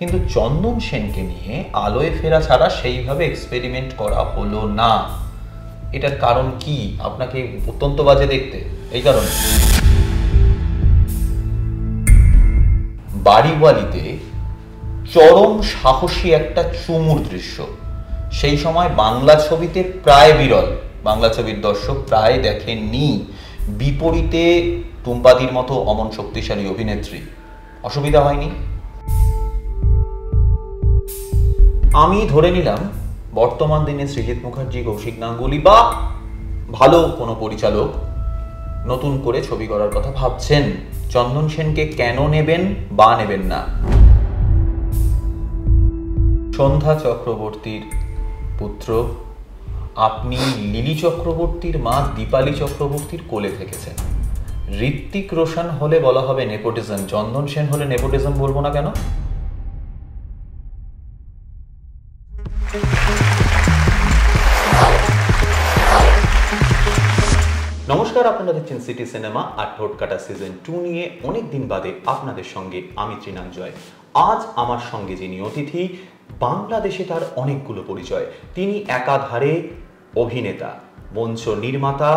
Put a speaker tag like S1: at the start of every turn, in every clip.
S1: কিন্তু চন্দন সেনকে নিয়ে আলোয় ফেরা ছাড়া সেইভাবে এক্সপেরিমেন্ট করা হলো না। এটার কারণ কি? আপনাকে অত্যন্ত বাজে দেখতে এই কারণে। বাড়িওয়ালিতে চরম সাহসী একটা চুমুর দৃশ্য সেই সময় বাংলা ছবিতে প্রায় বিরল, বাংলা ছবির দর্শক প্রায় দেখেননি। বিপরীতে টুম্পাদির মতো অমন শক্তিশালী অভিনেত্রী, অসুবিধা হয়নি। আমি ধরে নিলাম বর্তমান দিনে সৃজিত মুখার্জি, কৌশিক গাঙ্গুলি বা ভালো কোনো পরিচালক নতুন করে ছবি করার কথা ভাবছেন। চন্দন সেনকে কেন নেবেন বা নেবেন না? সন্ধ্যা চক্রবর্তীর পুত্র, আপনি লিলি চক্রবর্তীর মা দীপালি চক্রবর্তীর কোলে থেকেছেন। ঋত্বিক রোশন হলে বলা হবে নেপোটিজম, চন্দন সেন হলে নেপোটিজম বলবো না কেন? নমস্কার, আপনারা দেখছেন সিটি সিনেমা আর ঠোঁটকাটা সিজন 2 নিয়ে অনেক দিন বাদে আপনাদের সঙ্গে আমি ত্রিনাঞ্জয়। আজ আমার সঙ্গে যিনি অতিথি, বাংলাদেশে তার অনেকগুলো পরিচয়। তিনি একাধারে অভিনেতা, মঞ্চ নির্মাতা,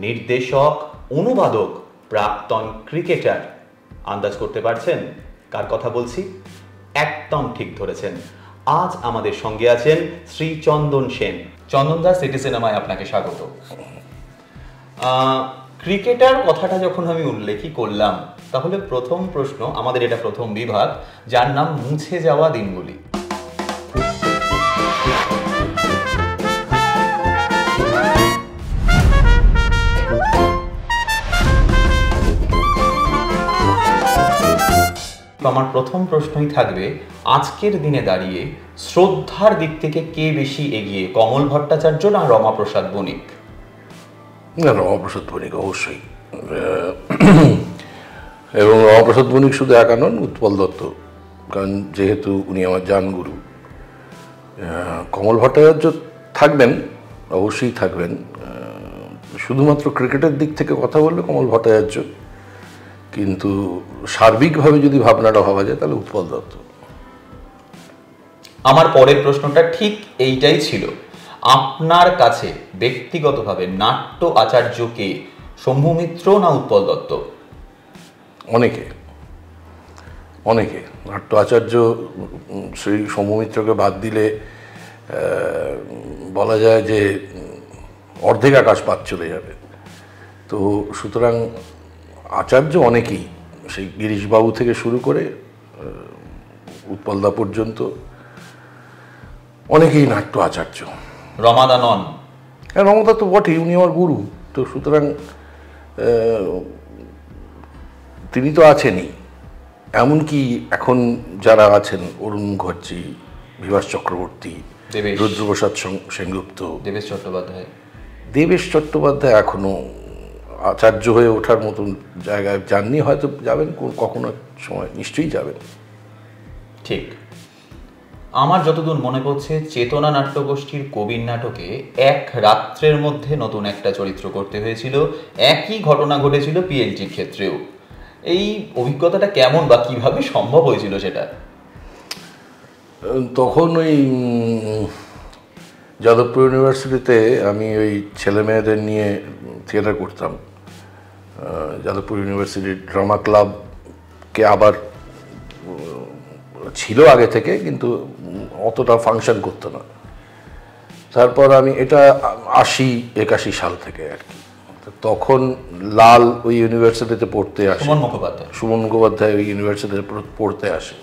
S1: নির্দেশক, অনুবাদক, প্রাক্তন ক্রিকেটার। আন্দাজ করতে পারছেন কার কথা বলছি? একদম ঠিক ধরেছেন। আজ আমাদের সঙ্গে আছেন শ্রী চন্দন সেন। চন্দন দা, সিটি সিনেমায় আপনাকে স্বাগত। ক্রিকেটার কথাটা যখন আমি উল্লেখই করলাম, তাহলে প্রথম প্রশ্ন, আমাদের এটা প্রথম বিভাগ যার নাম মুছে যাওয়া দিনগুলি। আমার প্রথম প্রশ্নই থাকবে, আজকের দিনে দাঁড়িয়ে শ্রদ্ধার দিক থেকে কে বেশি এগিয়ে, কমল ভট্টাচার্য না রমাপ্রসাদ বণিক?
S2: না, রমাপ্রসাদ বণিক অবশ্যই। এবং রমাপ্রসাদ বণিক শুধু একা নন, উৎপল দত্ত, কারণ যেহেতু উনি আমার জানগুরু। কমল ভট্টাচার্য থাকবেন, অবশ্যই থাকবেন। শুধুমাত্র ক্রিকেটের দিক থেকে কথা বললে কমল ভট্টাচার্য, কিন্তু সার্বিকভাবে যদি ভাবনাটা ভাবা যায় তাহলে উৎপল দত্ত।
S1: আমার পরের প্রশ্নটা ঠিক এইটাই ছিল। আপনার কাছে ব্যক্তিগতভাবে নাট্য আচার্য কে, শম্ভু মিত্র না উৎপল দত্ত?
S2: অনেকে নাট্য আচার্য শ্রী শম্ভু মিত্রকে বাদ দিলে বলা যায় যে অর্ধেক আকাশ পাত চলে যাবে। তো সুতরাং আচার্য অনেকেই, সেই গিরিশবাবু থেকে শুরু করে উৎপলদা পর্যন্ত অনেকেই নাট্য আচার্য।
S1: রমাদা নন?
S2: হ্যাঁ, রমাদা তো বটেই, উনি আমার গুরু। তো সুতরাং তিনি তো আছেনই। এমনকি এখন যারা আছেন, অরুণ মুখার্জি, বিভাস চক্রবর্তী, রুদ্রপ্রসাদ সেনগুপ্ত, দেবেশ চট্টোপাধ্যায় এখনো আচার্য হয়ে ওঠার মতন জায়গায় যাননি, হয়তো যাবেন কখনো সময়, নিশ্চয়ই যাবেন।
S1: ঠিক। আমার যতদূর মনে পড়ছে, চেতনা নাট্যগোষ্ঠীর কবির নাটকে এক রাত্রের মধ্যে নতুন একটা চরিত্র করতে হয়েছিল। একই ঘটনা ঘটেছিল পিএলটির ক্ষেত্রেও। এই অভিজ্ঞতাটা কেমন বা কিভাবে সম্ভব হয়েছিল সেটা?
S2: তখন ওই যাদবপুর ইউনিভার্সিটিতে আমি ওই ছেলে মেয়েদের নিয়ে থিয়েটার করতাম। যাদবপুর ইউনিভার্সিটির ড্রামা ক্লাবকে আবার ছিল আগে থেকে, কিন্তু অতটা ফাংশন করতো না। তারপর আমি এটা 80-81 সাল থেকে আর কি, তখন লাল ওই ইউনিভার্সিটিতে পড়তে আসে, সুমন মুখোপাধ্যায় ওই ইউনিভার্সিটিতে পড়তে আসে।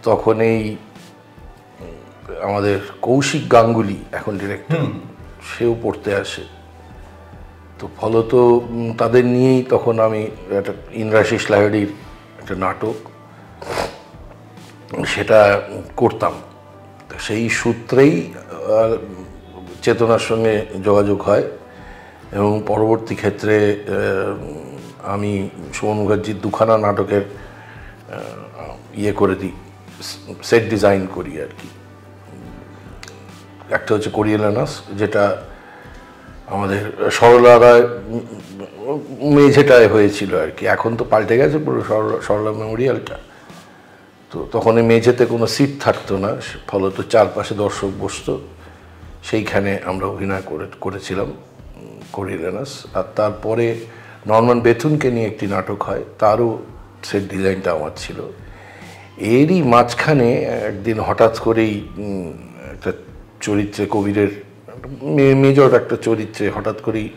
S2: তখন এই আমাদের কৌশিক গাঙ্গুলি, এখন ডিরেক্টর, সেও পড়তে আসে। তো ফলত তাদের নিয়েই তখন আমি একটা ইন্দ্রাশিস লাহিড়ির একটা নাটক, সেটা করতাম। সেই সূত্রেই চেতনার সঙ্গে যোগাযোগ হয় এবং পরবর্তী ক্ষেত্রে আমি সুমন মুখার্জির দুখানা নাটকের ইয়ে করে দিই, সেট ডিজাইন করি আর কি। একটা হচ্ছে কোরিয়ালানাস, যেটা আমাদের সরলা রায় মেঝেটায় হয়েছিল আর কি। এখন তো পাল্টে গেছে পুরো সরলা মেমোরিয়ালটা। তো তখন মেঝেতে কোনো সিট থাকতো না, ফলত চারপাশে দর্শক বসতো, সেইখানে আমরা অভিনয় করেছিলাম কোরিলেনাস। আর তারপরে নরমান বেথুনকে নিয়ে একটি নাটক হয়, তারও সেট ডিজাইনটা আমার ছিল। এরই মাঝখানে একদিন হঠাৎ করেই একটা চরিত্রে, কবিরের মেজর একটা চরিত্রে হঠাৎ করেই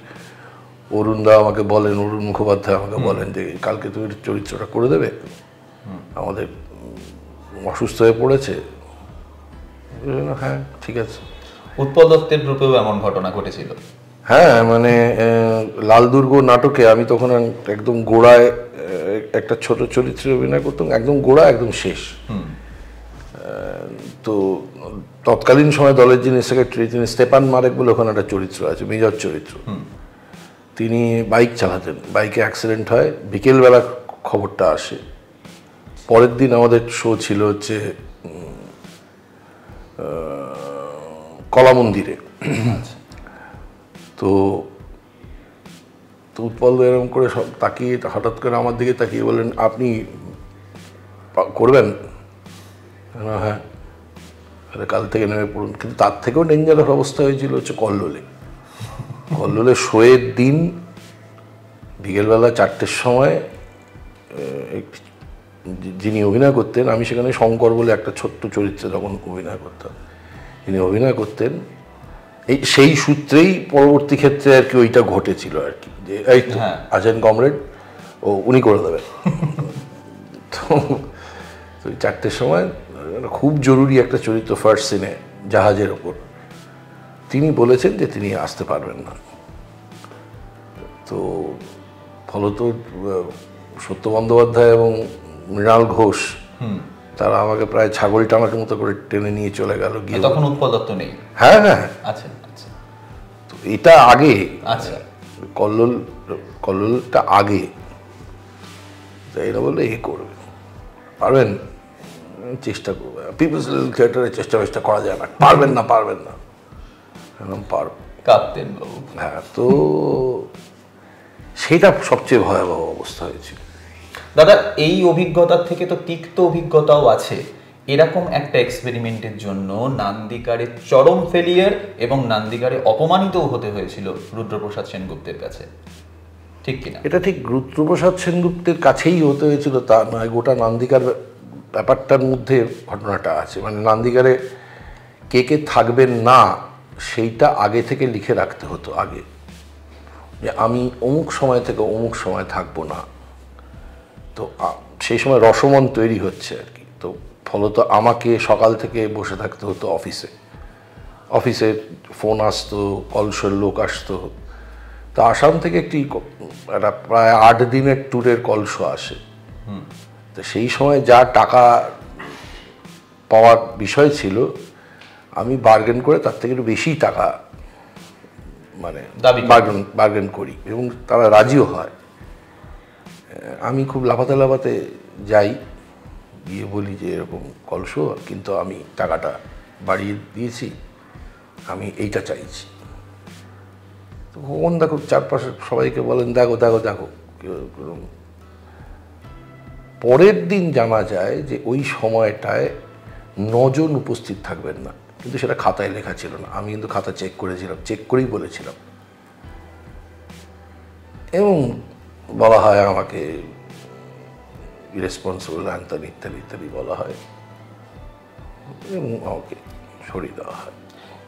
S2: অরুণদা আমাকে বলেন, অরুণ মুখোপাধ্যায় আমাকে বলেন যে কালকে তুমি চরিত্রটা করে দেবে, আমাদের অসুস্থ হয়ে পড়েছে। হ্যাঁ ঠিক আছে।
S1: উৎপল দত্তের রূপেও এমন ঘটনা ঘটেছিল।
S2: হ্যাঁ, মানে লাল দুর্গ নাটকে আমি তখন একদম গোড়ায় একটা ছোট চরিত্রে অভিনয় করতাম, একদম গোড়া, একদম শেষ। তো তৎকালীন সময় দলের যিনি সেক্রেটারি, তিনি স্টেপান মারেক বলে ওখানে একটা চরিত্র আছে, মেজর চরিত্র। তিনি বাইক চালাতেন, বাইকে অ্যাক্সিডেন্ট হয়, বিকেলবেলা খবরটা আসে। পরের দিন আমাদের শো ছিল হচ্ছে কলা মন্দিরে। তো উৎপল এরকম করে সব তাকিয়ে, হঠাৎ করে আমার দিকে তাকিয়ে বলেন, আপনি করবেন? হ্যাঁ, কাল থেকে নেমে পড়ুন। কিন্তু তার থেকেও ডেঞ্জারাস অবস্থা হয়েছিল হচ্ছে কল্লোলে শোয়ের দিন বিকেলবেলা 4টের সময় যিনি অভিনয় করতেন, আমি সেখানে শঙ্কর বলে একটা ছোট্ট চরিত্রে তখন অভিনয় করতাম, যিনি অভিনয় করতেন, সেই সূত্রেই পরবর্তী ক্ষেত্রে আর কি ওইটা ঘটেছিল আর কি, যে এই তো আছেন কমরেড, ও উনি করে দেবেন। তো 4টের সময় খুব জরুরি একটা চরিত্র, ফার্স্ট সিনে, জাহাজের ওপর, তিনি বলেছেন যে তিনি আসতে পারবেন না। তো ফলত সত্য বন্দ্যোপাধ্যায় এবং মৃণাল ঘোষ তারা আমাকে প্রায় ছাগল টানার মতো করে টেনে নিয়ে চলে গেল। গিয়ে
S1: তখন উৎপল দত্ত নেই?
S2: হ্যাঁ হ্যাঁ।
S1: আচ্ছা আচ্ছা।
S2: তো এটা আগে,
S1: আচ্ছা,
S2: কল্লোলটা আগে। এরা বললে এ করবে, পারবেন, চেষ্টা করবে, পিপলস থিয়েটারে চেষ্টা করা যায় না, পারবেন না পারব,
S1: কাঁদতেন বাবু।
S2: হ্যাঁ, তো সেটা সবচেয়ে ভয়াবহ অবস্থা হয়েছিল।
S1: দাদা, এই অভিজ্ঞতার থেকে তো তিক্ত অভিজ্ঞতাও আছে। এরকম একটা এক্সপেরিমেন্টের জন্য নান্দিকারে চরম ফেলিয়ার এবং নান্দিকারে অপমানিতও হতে হয়েছিল রুদ্রপ্রসাদ সেনগুপ্তের কাছে, ঠিক কিনা?
S2: এটা ঠিক রুদ্রপ্রসাদ সেনগুপ্তের কাছেই হতে হয়েছিল তা নয়, গোটা নান্দিকার ব্যাপারটার মধ্যে ঘটনাটা আছে। মানে নান্দিকারে কে কে থাকবেন না সেইটা আগে থেকে লিখে রাখতে হতো, আগে যে আমি অমুক সময় থেকে অমুক সময় থাকবো না। তো সেই সময় রসমন তৈরি হচ্ছে আর কি। তো ফলত আমাকে সকাল থেকে বসে থাকতে হতো অফিসে ফোন আসতো, কলসের লোক আসতো। তো আসাম থেকে একটা প্রায় 8 দিনের ট্যুরের কলসো আসে। তো সেই সময় যা টাকা পাওয়ার বিষয় ছিল, আমি বার্গেন করে তার থেকে একটু বেশি টাকা মানে বার্গেন করি এবং তারা রাজিও হয়। আমি খুব লাফাতে যাই, গিয়ে বলি যে এরকম কলসো, কিন্তু আমি টাকাটা বাড়িয়ে দিয়েছি, আমি এইটা চাইছি। তো ভগবান দেখো, চারপাশে সবাইকে বলেন দেখো, পরের দিন জানা যায় যে ওই সময়টায় 9 জন উপস্থিত থাকবেন না, কিন্তু সেটা খাতায় লেখা ছিল না। আমি কিন্তু খাতা চেক করেছিলাম, চেক করেই বলেছিলাম। এবং বলা হয় আমাকে ইরেসপন্সিবল, ইত্যাদি বলা হয় এবং আমাকে সরিয়ে দেওয়া হয়।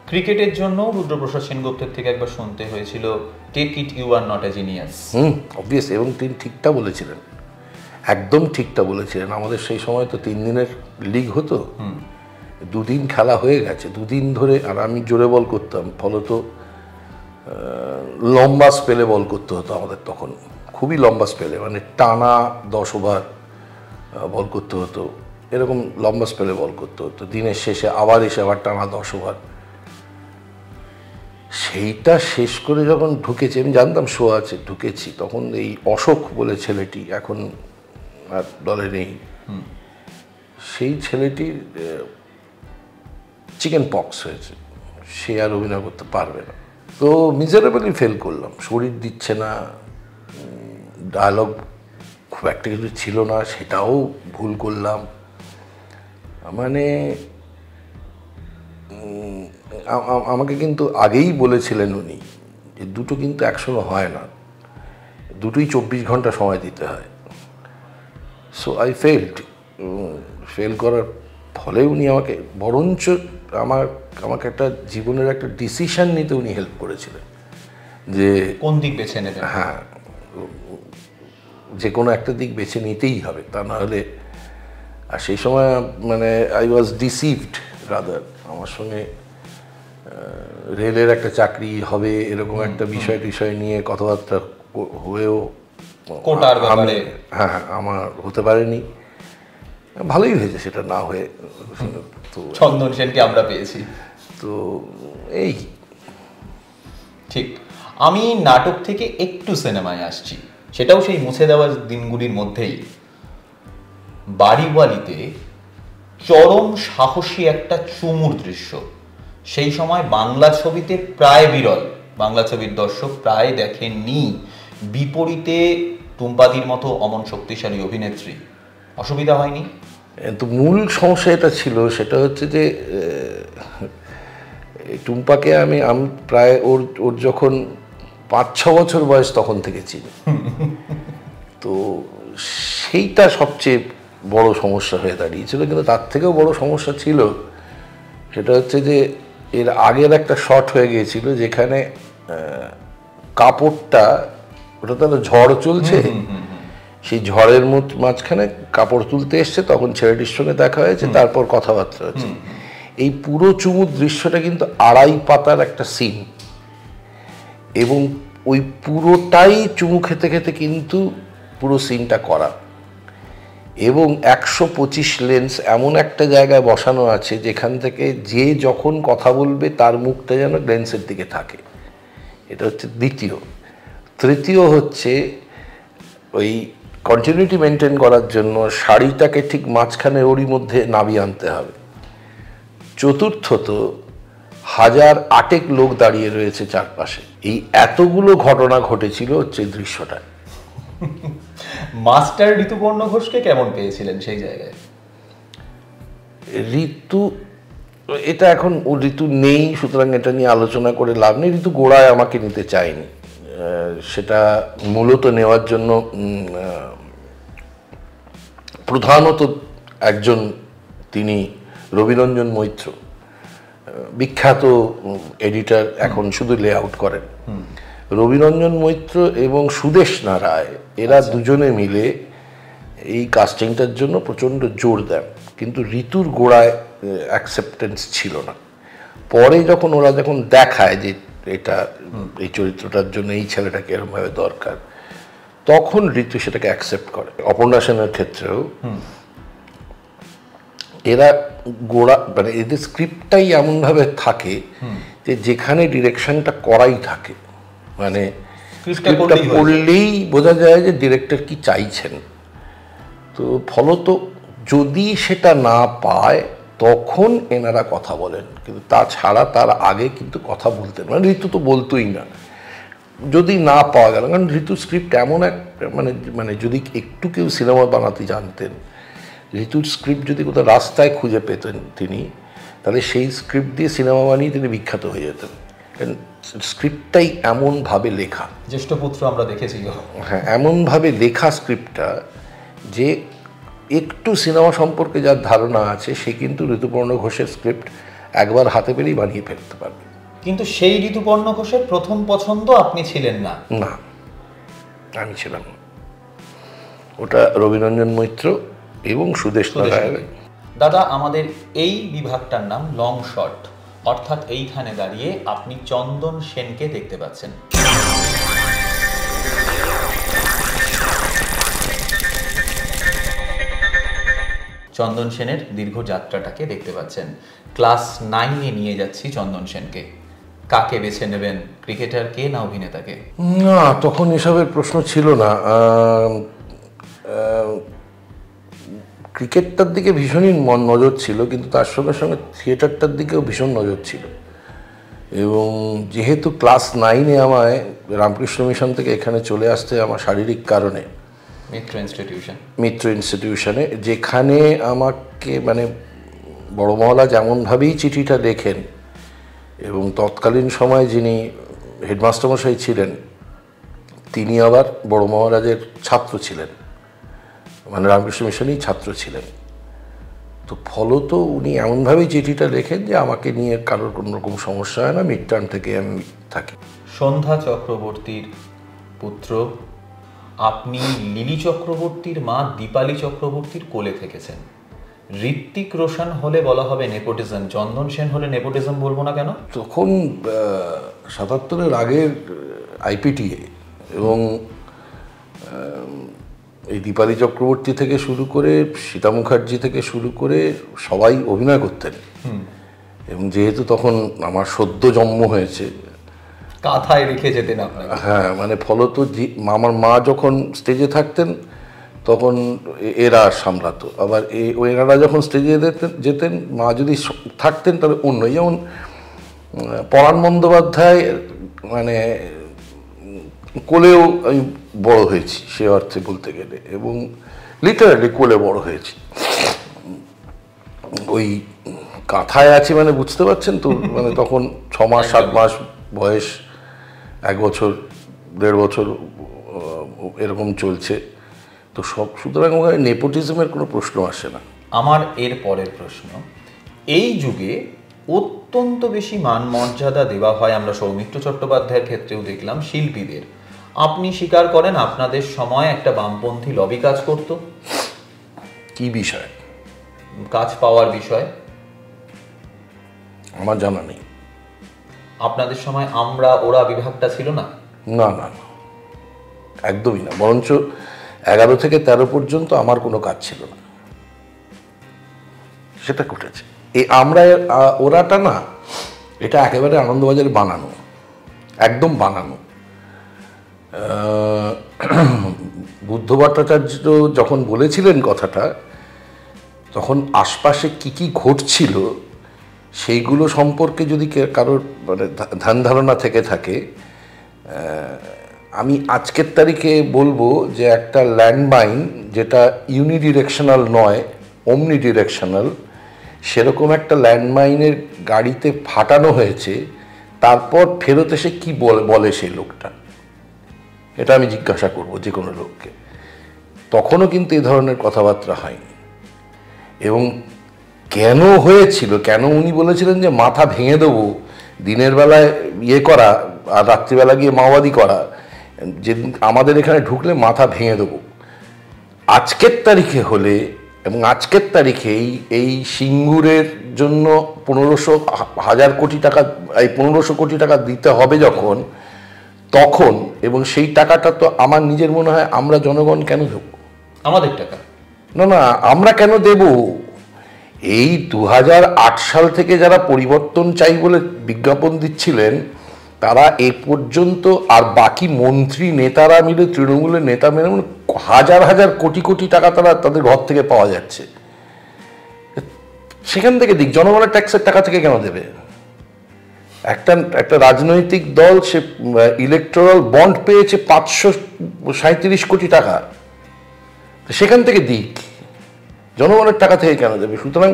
S1: ক্রিকেটের জন্য রুদ্রপ্রসাদ সেনগুপ্তের থেকে একবার শুনতে হয়েছিল, take it you are not a genius.
S2: Obvious, এবং তিনি ঠিকটা বলেছিলেন, একদম ঠিকটা বলেছিলেন। আমাদের সেই সময় তো 3 দিনের লিগ হতো, 2 দিন খেলা হয়ে গেছে, 2 দিন ধরে। আর আমি জোরে বল করতাম, ফলত লম্বা স্পেলে বল করতে হতো আমাদের তখন, খুবই লম্বা স্পেলে, মানে টানা 10 ওভার বল করতে হতো, এরকম লম্বা স্পেলে বল করতে হতো। দিনের শেষে আবার এসে আবার টানা 10 ওভার। সেইটা শেষ করে যখন ঢুকেছি, আমি জানতাম শো আছে, ঢুকেছি, তখন এই অশোক বলে ছেলেটি এখন আর দলে নেই, সেই ছেলেটির চিকেন পক্স হয়েছে, সে আর অভিনয় করতে পারবে না। তো মিজারেবলি ফেল করলাম, শরীর দিচ্ছে না, ডায়লগ খুব একটা কিছু ছিল না, সেটাও ভুল করলাম। মানে আমাকে কিন্তু আগেই বলেছিলেন উনি যে দুটো কিন্তু একসঙ্গে হয় না, দুটোই 24 ঘন্টা সময় দিতে হয়। সো আই ফেল করার ফলে উনি আমাকে বরঞ্চ আমাকে একটা জীবনের একটা ডিসিশন নিতে উনি হেল্প করেছিলেন যে
S1: কোন দিক বেছে নেবেন।
S2: হ্যাঁ, যে কোনো একটা দিক বেছে নিতেই হবে, তা না হলে। আর সেই সময় মানে আই ওয়াজ ডিসিভড রাদার, আমার সঙ্গে রেলের একটা চাকরি হবে এরকম একটা বিষয় নিয়ে কথাবার্তা হয়েও হ্যাঁ আমার হতে পারেনি। ভালোই হয়েছে সেটা না হয়ে,
S1: তো চন্দন সেনকে আমরা পেয়েছি।
S2: তো এই
S1: ঠিক, আমি নাটক থেকে একটু সিনেমায় আসছি, সেটাও সেই মুছে দেওয়া দিনগুলির মধ্যেই। বাড়িওয়ালিতে চরম সাহসী একটা চুমুর দৃশ্য, সেই সময় বাংলা ছবিতে প্রায় বিরল, বাংলা ছবির দর্শক প্রায় দেখেননি। বিপরীতে টুম্পাদির মতো অমন শক্তিশালী অভিনেত্রী, অসুবিধা হয়নি?
S2: তো মূল সমস্যা এটা ছিল, সেটা হচ্ছে যে টুম্পাকে আমি প্রায় ওর যখন 5-6 বছর বয়স তখন থেকে চিনি। তো সেইটা সবচেয়ে বড় সমস্যা হয়ে দাঁড়িয়েছিল। কিন্তু তার থেকেও বড় সমস্যা ছিল সেটা হচ্ছে যে এর আগের একটা শট হয়ে গিয়েছিল যেখানে কাপড়টা, ওটা তো ঝড় চলছে, সেই ঝড়ের মাঝখানে কাপড় তুলতে এসছে, তখন ছেলেটির সঙ্গে দেখা হয়েছে, তারপর কথাবার্তা হচ্ছে। এই পুরো চুমুর দৃশ্যটা কিন্তু 2.5 পাতার একটা সিন, এবং ওই পুরোটাই চুমু খেতে খেতে কিন্তু পুরো সিনটা করা, এবং 125 লেন্স এমন একটা জায়গায় বসানো আছে যেখান থেকে যে যখন কথা বলবে তার মুখটা যেন লেন্সের দিকে থাকে। এটা হচ্ছে দ্বিতীয়। তৃতীয় হচ্ছে ওই কন্টিনিউটি মেনটেন করার জন্য শাড়িটাকে ঠিক মাঝখানে ওরই মধ্যে নামিয়ে আনতে হবে। চতুর্থত 1008 লোক দাঁড়িয়ে রয়েছে চারপাশে। এই এতগুলো ঘটনা ঘটেছিল হচ্ছে দৃশ্যটা।
S1: মাস্টার ঋতুপর্ণ ঘোষকে কেমন পেয়েছিলেন সেই জায়গায়?
S2: ঋতু, এটা এখন ও ঋতু নেই, সুতরাং এটা নিয়ে আলোচনা করে লাভ নেই। ঋতু গোড়ায় আমাকে নিতে চায়নি, সেটা মূলত নেওয়ার জন্য প্রধানত একজন, তিনি রবিরঞ্জন মৈত্র, বিখ্যাত এডিটর, এখন শুধু লেআউট করেন। রবিরঞ্জন মৈত্র এবং সুদেষ্ণা রায়, এরা দুজনে মিলে এই কাস্টিংটার জন্য প্রচণ্ড জোর দেন, কিন্তু ঋতুর গোড়ায় অ্যাকসেপ্টেন্স ছিল না। পরে যখন ওরা দেখায় যে এটা এই চরিত্রটার জন্য এই ছেলেটাকে এরকমভাবে দরকার, তখন ঋতু সেটাকে অ্যাকসেপ্ট করে। অপর্ণা সেনের ক্ষেত্রেও এরা গোড়া, মানে এদের স্ক্রিপ্টটাই এমনভাবে থাকে যে যেখানে ডিরেকশনটা করাই থাকে, মানে স্ক্রিপ্টটা পড়লেই বোঝা যায় যে ডিরেক্টর কি চাইছেন। তো ফলত যদি সেটা না পায় তখন এনারা কথা বলেন, কিন্তু তাছাড়া তার আগে কিন্তু কথা বলতেন, মানে ঋতু তো বলতোই না যদি না পাওয়া গেল। কারণ ঋতুর স্ক্রিপ্ট এমন এক, মানে যদি একটু কেউ সিনেমা বানাতে জানতেন, ঋতুর স্ক্রিপ্ট যদি কোথাও রাস্তায় খুঁজে পেতেন তিনি, তাহলে সেই স্ক্রিপ্ট দিয়ে সিনেমা বানিয়ে তিনি বিখ্যাত হয়ে যেতেন। কারণ স্ক্রিপ্টটাই এমনভাবে লেখা,
S1: জ্যেষ্ঠ পুত্র আমরা দেখেছি,
S2: হ্যাঁ, এমনভাবে লেখা স্ক্রিপ্টটা যে একটু সিনেমা সম্পর্কে যার ধারণা আছে সে কিন্তু ঋতুপর্ণ ঘোষের স্ক্রিপ্ট একবার হাতে পেলেই বানিয়ে ফেলতে পারবে।
S1: কিন্তু সেই ঋতুপর্ণ ঘোষের প্রথম পছন্দ আপনি ছিলেন না?
S2: না, আমি ছিলাম না, ওটা রবিরঞ্জন মৈত্র এবং সুদেষ্ণা রায়।
S1: দাদা, আমাদের এই বিভাগটার নাম লং শট, অর্থাৎ এইখানে দাঁড়িয়ে আপনি চন্দন সেনকে দেখতে পাচ্ছেন। চন্দন সেনের দীর্ঘ যাত্রাটাকে দেখতে পাচ্ছেন। ক্লাস 9-এ নিয়ে যাচ্ছি চন্দন সেনকে। কাকে বেছে নেবেন, ক্রিকেটারকে না অভিনেতাকে?
S2: না, তখন এসবের প্রশ্ন ছিল না। ক্রিকেটটার দিকে ভীষণই নজর ছিল, কিন্তু তার সঙ্গে সঙ্গে থিয়েটারটার দিকেও ভীষণ নজর ছিল। এবং যেহেতু ক্লাস 9-এ আমায় রামকৃষ্ণ মিশন থেকে এখানে চলে আসতে আমার শারীরিক কারণে মিত্র ইনস্টিটিউশনে, যেখানে আমাকে মানে বড় মহলা যেমনভাবেই চিঠিটা লেখেন, এবং তৎকালীন সময় যিনি হেডমাস্টারমশাই ছিলেন তিনি আবার বড় মহারাজের ছাত্র ছিলেন, মানে রামকৃষ্ণ মিশনেই ছাত্র ছিলেন। তো ফলত উনি এমনভাবেই চিঠিটা লেখেন যে আমাকে নিয়ে কারোর কোনো রকম সমস্যা হয় না, মিড টার্ম থেকে আমি থাকি।
S1: সন্ধ্যা চক্রবর্তীর পুত্র আপনি লিলি চক্রবর্তীর মা দীপালি চক্রবর্তীর কোলে থেকেছেন। ঋত্বিক রোশন হলে বলা হবে নেপোটিজম, চন্দন সেন হলে নেপোটিজম বলবো না কেন?
S2: তখন ৭৭-এর আগের আইপিটিএ এবং এই দীপালি চক্রবর্তী থেকে শুরু করে সীতা মুখার্জি থেকে শুরু করে সবাই অভিনয় করতেন। এবং যেহেতু তখন আমার সদ্য জন্ম হয়েছে,
S1: কাঁথায় রেখে যেতেন আপনাকে।
S2: হ্যাঁ, মানে ফলত আমার মা যখন স্টেজে থাকতেন তখন এরা সামলাতো, আবার এনারা যখন স্টেজে যেতেন মা যদি থাকতেন তাহলে অন্য, যেমন পরাণ বন্দ্যোপাধ্যায় মানে কোলেও আমি বড় হয়েছি সে অর্থে বলতে গেলে, এবং লিটারালি কোলে বড় হয়েছি। ওই কাঁথায় আছি মানে বুঝতে পারছেন তো, মানে তখন 6 মাস 7 মাস বয়স, 1 বছর 1.5 বছর এরকম চলছে। তো সুতরাং ওখানে নেপোটিজমের কোনো প্রশ্ন আসে না।
S1: আমার এর পরের প্রশ্ন, এই যুগে অত্যন্ত বেশি মান মর্যাদা দেওয়া হয়, আমরা সৌমিত্র চট্টোপাধ্যায়ের ক্ষেত্রেও দেখলাম, শিল্পীদের। আপনি স্বীকার করেন আপনাদের সময় একটা বামপন্থী লবি কাজ করত?
S2: কি বিষয়?
S1: কাজ পাওয়ার বিষয়?
S2: আমার জানা নেই।
S1: আপনাদের সময় আমরা ওরা বিভাগটা ছিল না?
S2: না না না, একদমই না। বরঞ্চ 11 থেকে 13 পর্যন্ত আমার কোনো কাজ ছিল না, সেটা ঘটেছে। এই আমরা ওরাটা না, এটা একেবারে আনন্দবাজারে বানানো, একদম বানানো। বুদ্ধ ভট্টাচার্য যখন বলেছিলেন কথাটা, তখন আশপাশে কি কি ঘটছিল সেইগুলো সম্পর্কে যদি কারোর মানে ধ্যান ধারণা থেকে থাকে, আমি আজকের তারিখে বলবো যে একটা ল্যান্ডমাইন যেটা ইউনিডিরেকশনাল নয়, অমনি ডিরেকশনাল, সেরকম একটা ল্যান্ডমাইনের গাড়িতে ফাটানো হয়েছে, তারপর ফেরত এসে কি বলে সেই লোকটা, এটা আমি জিজ্ঞাসা করব যে কোনো লোককে। তখনও কিন্তু এই ধরনের কথাবার্তা হয়নি। এবং কেন হয়েছিল, কেন উনি বলেছিলেন যে মাথা ভেঙে দেবো, দিনের বেলায় ইয়ে করা আর রাত্রিবেলা গিয়ে মাওবাদী করা, যে আমাদের এখানে ঢুকলে মাথা ভেঙে দেবো। আজকের তারিখে হলে, এবং আজকের তারিখে এই সিঙ্গুরের জন্য 1500 কোটি টাকা, এই 1500 কোটি টাকা দিতে হবে যখন, তখন, এবং সেই টাকাটা তো আমার নিজের মনে হয় আমরা জনগণ কেন দেব?
S1: আমাদের টাকা
S2: না না, আমরা কেন দেব? এই 2008 সাল থেকে যারা পরিবর্তন চাই বলে বিজ্ঞাপন দিচ্ছিলেন তারা এ পর্যন্ত, আর বাকি মন্ত্রী নেতারা মিলে, তৃণমূলের নেতা মিলে হাজার হাজার কোটি কোটি টাকা তারা তাদের ঘর থেকে পাওয়া যাচ্ছে, সেখান থেকে দিক। জনগণের ট্যাক্সের টাকা থেকে কেন দেবে? একটা রাজনৈতিক দল সে ইলেকটোরাল বন্ড পেয়েছে 537 কোটি টাকা, সেখান থেকে দিক, জনগণের টাকা থেকে কেন দেবে? সুতরাং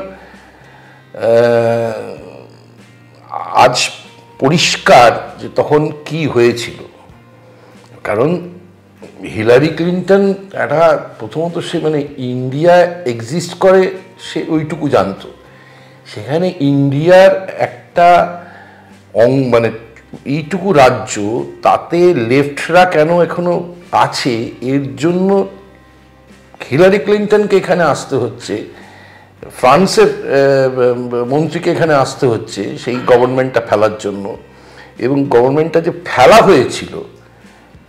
S2: আজ পরিষ্কার যে তখন কি হয়েছিল। কারণ হিলারি ক্লিন্টন একটা, প্রথমত সে মানে ইন্ডিয়া এক্সিস্ট করে সে ওইটুকু জানতো, সেখানে ইন্ডিয়ার একটা মানে এইটুকু রাজ্য, তাতে লেফটরা কেন এখনো আছে, এর জন্য হিলারি ক্লিন্টনকে এখানে আসতে হচ্ছে, ফ্রান্সের মন্ত্রীকে এখানে আসতে হচ্ছে সেই গভর্নমেন্টটা ফেলার জন্য। এবং গভর্নমেন্টটা যে ফেলা হয়েছিল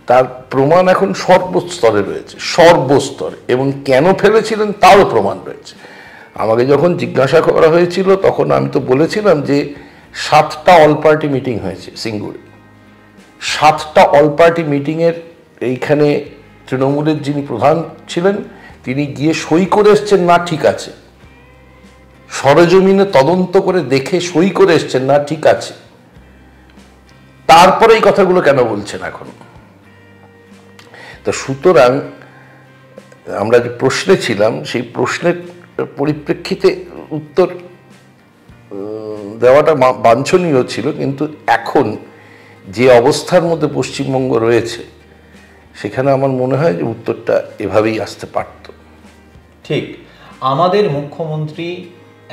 S2: তার প্রমাণ এখন সর্বস্তরে রয়েছে, সর্বস্তরে, এবং কেন ফেলেছিলেন তারও প্রমাণ রয়েছে। আমাকে যখন জিজ্ঞাসা করা হয়েছিল তখন আমি তো বলেছিলাম যে 7টা অল পার্টি মিটিং হয়েছে সিঙ্গুরে, 7টা অল পার্টি মিটিংয়ের এইখানে তৃণমূলের যিনি প্রধান ছিলেন তিনি গিয়ে সই করে এসছেন, না ঠিক আছে, সরেজমিনে তদন্ত করে দেখে সই করে এসছেন, না ঠিক আছে, তারপরে এই কথাগুলো কেন বলছেন এখন? তো সুতরাং আমরা যে প্রশ্নে ছিলাম সেই প্রশ্নের পরিপ্রেক্ষিতে উত্তর দেওয়াটা বাঞ্ছনীয় ছিল, কিন্তু এখন যে অবস্থার মধ্যে পশ্চিমবঙ্গ রয়েছে সেখানে আমার মনে হয় যে উত্তরটা এভাবেই আসতে পারত।
S1: ঠিক, আমাদের মুখ্যমন্ত্রী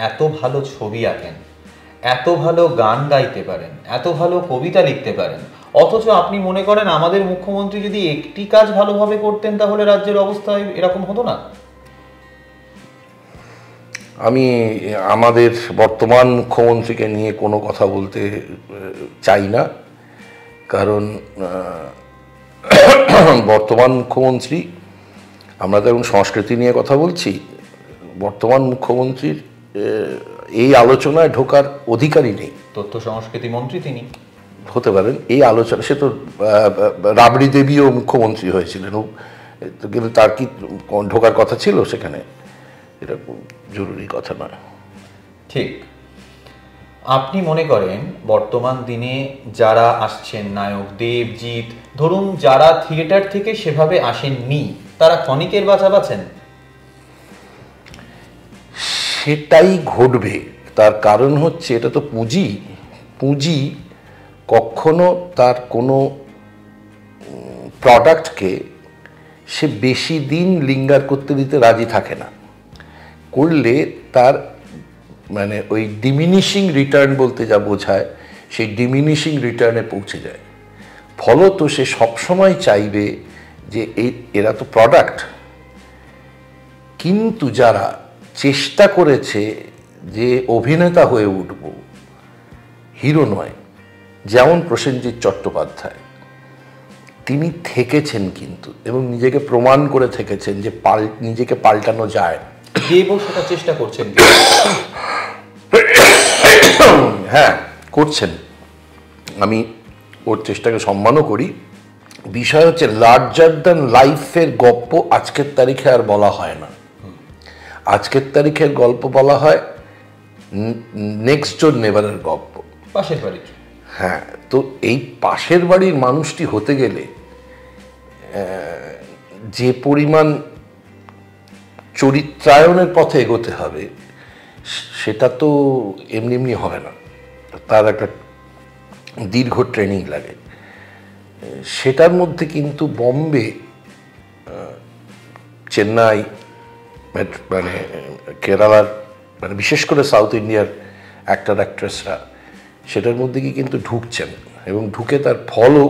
S1: এত ভালো ছবি আঁকেন, এত ভালো গান গাইতে পারেন, এত ভালো কবিতা লিখতে পারেন, অথচ আপনি মনে করেন আমাদের মুখ্যমন্ত্রী যদি একটি কাজ ভালোভাবে করতেন তাহলে রাজ্যের অবস্থা এরকম হতো না?
S2: আমি আমাদের বর্তমান মুখ্যমন্ত্রীকে নিয়ে কোনো কথা বলতে চাই না, কারণ বর্তমান মুখ্যমন্ত্রী, আমরা তো এখন সংস্কৃতি নিয়ে কথা বলছি, বর্তমান মুখ্যমন্ত্রীর এই আলোচনায় ঢোকার অধিকারই নেই।
S1: তথ্য সংস্কৃতি মন্ত্রী তিনি
S2: হতে পারেন এই আলোচনা, সে তো রাবড়ি দেবীও মুখ্যমন্ত্রী হয়েছিলেন, কিন্তু তার কি ঢোকার কথা ছিল সেখানে? এটা জরুরি কথা নয়।
S1: ঠিক, আপনি মনে করেন বর্তমান দিনে যারা আসছেন, নায়ক দেবজিৎ ধরুন, যারা থিয়েটার থেকে সেভাবে আসেননি, তারা ক্ষণিকের বাঁচা বাঁচেন?
S2: সেটাই ঘটবে। তার কারণ হচ্ছে এটা তো পুঁজি। পুঁজি কখনো তার কোনো প্রোডাক্টকে সে বেশি দিন লিঙ্গার করতে দিতে রাজি থাকে না। করলে তার মানে ওই ডিমিনিশিং রিটার্ন বলতে যা বোঝায়, সেই ডিমিনিশিং রিটার্নে পৌঁছে যায়। ফলত সে সবসময় চাইবে যে এরা তো প্রোডাক্ট, কিন্তু যারা চেষ্টা করেছে যে অভিনেতা হয়ে উঠব, হিরো নয়, যেমন প্রসেনজিৎ চট্টোপাধ্যায়, তিনি থেকেছেন কিন্তু, এবং নিজেকে প্রমাণ করে থেকেছেন যে নিজেকে পাল্টানো যায়।
S1: দেবও সেটা চেষ্টা করছেন।
S2: হ্যাঁ, করছেন, আমি ওর চেষ্টাকে সম্মানও করি। বিষয় হচ্ছে লার্জার দ্যান লাইফের গল্প আজকের তারিখে আর বলা হয় না। আজকের তারিখের গল্প বলা হয় নেক্সট ডোর নেবারের গল্প,
S1: পাশের বাড়ির।
S2: হ্যাঁ, তো এই পাশের বাড়ির মানুষটি হতে গেলে যে পরিমাণ চরিত্রায়নের পথে এগোতে হবে সেটা তো এমনি এমনি হবে না, তার একটা দীর্ঘ ট্রেনিং লাগে। সেটার মধ্যে কিন্তু বম্বে, চেন্নাই, মানে কেরালার, মানে বিশেষ করে সাউথ ইন্ডিয়ার অ্যাক্টর অ্যাক্ট্রেসরা সেটার মধ্যে কি কিন্তু ঢুকছেন, এবং ঢুকে তার ফলও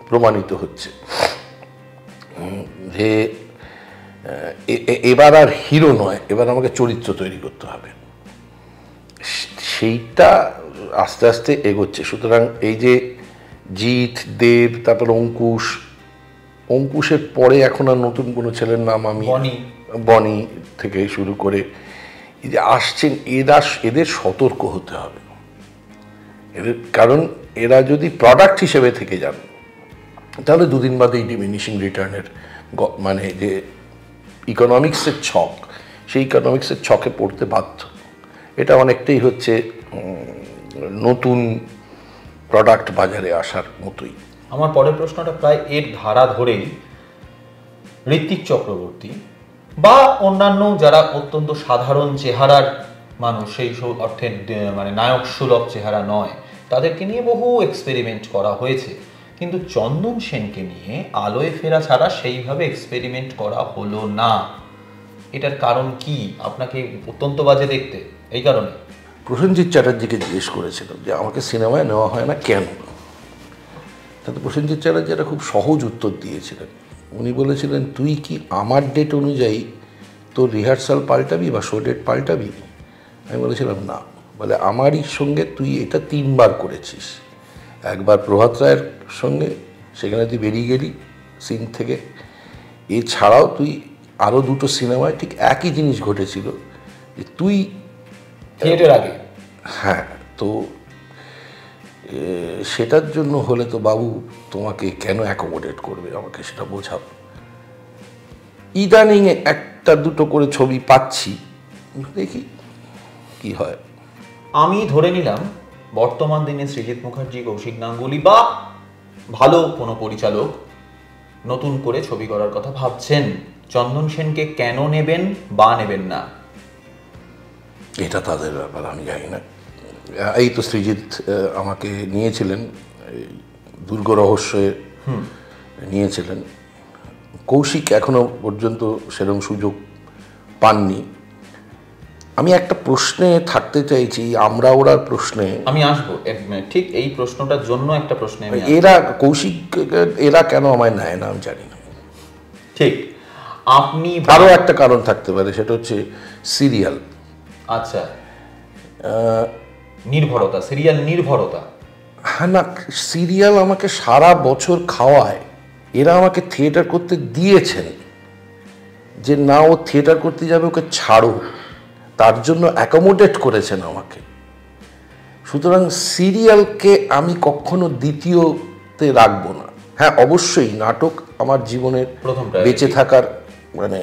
S2: প্রমাণিত হচ্ছে যে এবার আর হিরো নয়, এবার আমাকে চরিত্র তৈরি করতে হবে। সেইটা আস্তে আস্তে এগোচ্ছে। সুতরাং এই যে জিৎ, দেব, তারপর অঙ্কুশের পরে এখন আর নতুন কোনো ছেলের নাম আমি, বনি থেকে শুরু করে এই যে আসছেন, এদের সতর্ক হতে হবে। কারণ এরা যদি প্রোডাক্ট হিসেবে থেকে যান তাহলে দুদিন বাদে এই ডিমিনিশিং রিটার্নের মানে যে ইকোনমিক্সের ছক, সেই ইকোনমিক্সের ছকে পড়তে বাধ্য। এটা অনেকটাই হচ্ছে নতুন প্রোডাক্ট বাজারে আসার মতোই।
S1: আমার পরের প্রশ্নটা প্রায় এর ধারা ধরেই। ঋত্বিক চক্রবর্তী বা অন্যান্য যারা অত্যন্ত সাধারণ চেহারার মানুষ, সেই অর্থে মানে নায়ক সুলভ চেহারা নয়, তাদেরকে নিয়ে বহু এক্সপেরিমেন্ট করা হয়েছে, কিন্তু চন্দন সেনকে নিয়ে আলোয় ফেরা ছাড়া সেইভাবে এক্সপেরিমেন্ট করা হলো না। এটার কারণ কি? আপনাকে অত্যন্ত বাজে দেখতে এই কারণে?
S2: প্রসেনজিৎ চ্যাটার্জিকে জিজ্ঞেস করেছিলাম যে আমাকে সিনেমায় নেওয়া হয় না কেন। তাতে প্রসেনজিৎ চ্যাটার্জি একটা খুব সহজ উত্তর দিয়েছিলেন। উনি বলেছিলেন, তুই কি আমার ডেট অনুযায়ী তোর রিহার্সাল পাল্টাবি বা শো ডেট পাল্টাবি? আমি বলেছিলাম না। বলে, আমারই সঙ্গে তুই এটা 3 বার করেছিস। একবার প্রভাত রায়ের সঙ্গে, সেখানে তুই বেরিয়ে গেলি সিন থেকে। এছাড়াও তুই আরও 2টো সিনেমায় ঠিক একই জিনিস ঘটেছিল, যে তুই
S1: থিয়েটার আগে।
S2: হ্যাঁ, তো সেটার জন্য হলে তো বাবু তোমাকে কেন অ্যাকোমোডেট করবে, আমাকে সেটা বোঝাও। ইদানিং 1-2টো করে ছবি পাচ্ছি, দেখি কি হয়।
S1: আমি ধরে নিলাম বর্তমান দিনে সৃজিত মুখার্জি, কৌশিক গাঙ্গুলি বা ভালো কোনো পরিচালক নতুন করে ছবি করার কথা ভাবছেন। চন্দন সেনকে কেন নেবেন বা নেবেন না,
S2: এটা তাদের ব্যাপার, আমি জানি না। এই তো সৃজিত আমাকে নিয়েছিলেন, দুর্গ রহস্যে নিয়েছিলেন। কৌশিক এখনো পর্যন্ত সেরকম সুযোগ পাননি। আমি একটা প্রশ্নে থাকতে চাইছি, আমরা ওরার প্রশ্নে
S1: আমি আসবো, ঠিক এই প্রশ্নটার জন্য একটা প্রশ্নে
S2: এরা কৌশিক এরা কেন আমায় নেয় না আমি জানি না।
S1: ঠিক, আপনি
S2: আরো একটা কারণ থাকতে পারে, সেটা হচ্ছে সিরিয়াল।
S1: আচ্ছা, নির্ভরতা, সিরিয়াল নির্ভরতা।
S2: হ্যাঁ, না, সিরিয়াল আমাকে সারা বছর খাওয়ায়। এরা আমাকে থিয়েটার করতে দিয়েছেন, যে না ও থিয়েটার করতে যাবে ওকে ছাড়ো, তার জন্য অ্যাকোমোডেট করেছেন আমাকে। সুতরাং সিরিয়ালকে আমি কখনো দ্বিতীয়তে রাখবো না। হ্যাঁ, অবশ্যই নাটক আমার জীবনের বেঁচে থাকার মানে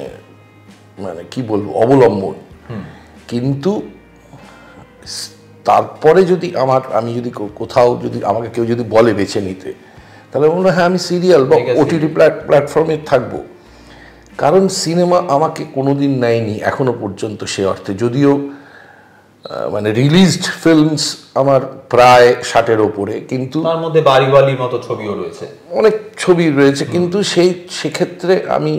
S2: মানে কি বলবো অবলম্বন, কিন্তু তারপরে যদি আমি যদি কোথাও যদি আমাকে কেউ যদি বলে বেছে নিতে, তাহলে বলবো হ্যাঁ আমি সিরিয়াল বা ওটিটি প্ল্যাটফর্মে থাকবো। কারণ সিনেমা আমাকে কোনোদিন নেয়নি এখনো পর্যন্ত সে অর্থে, যদিও মানে রিলিজড ফিল্মস আমার প্রায় 60-এর ওপরে, কিন্তু
S1: তার মধ্যে বাড়িওয়ালির মতো ছবিও রয়েছে,
S2: অনেক ছবি রয়েছে, কিন্তু সেক্ষেত্রে আমি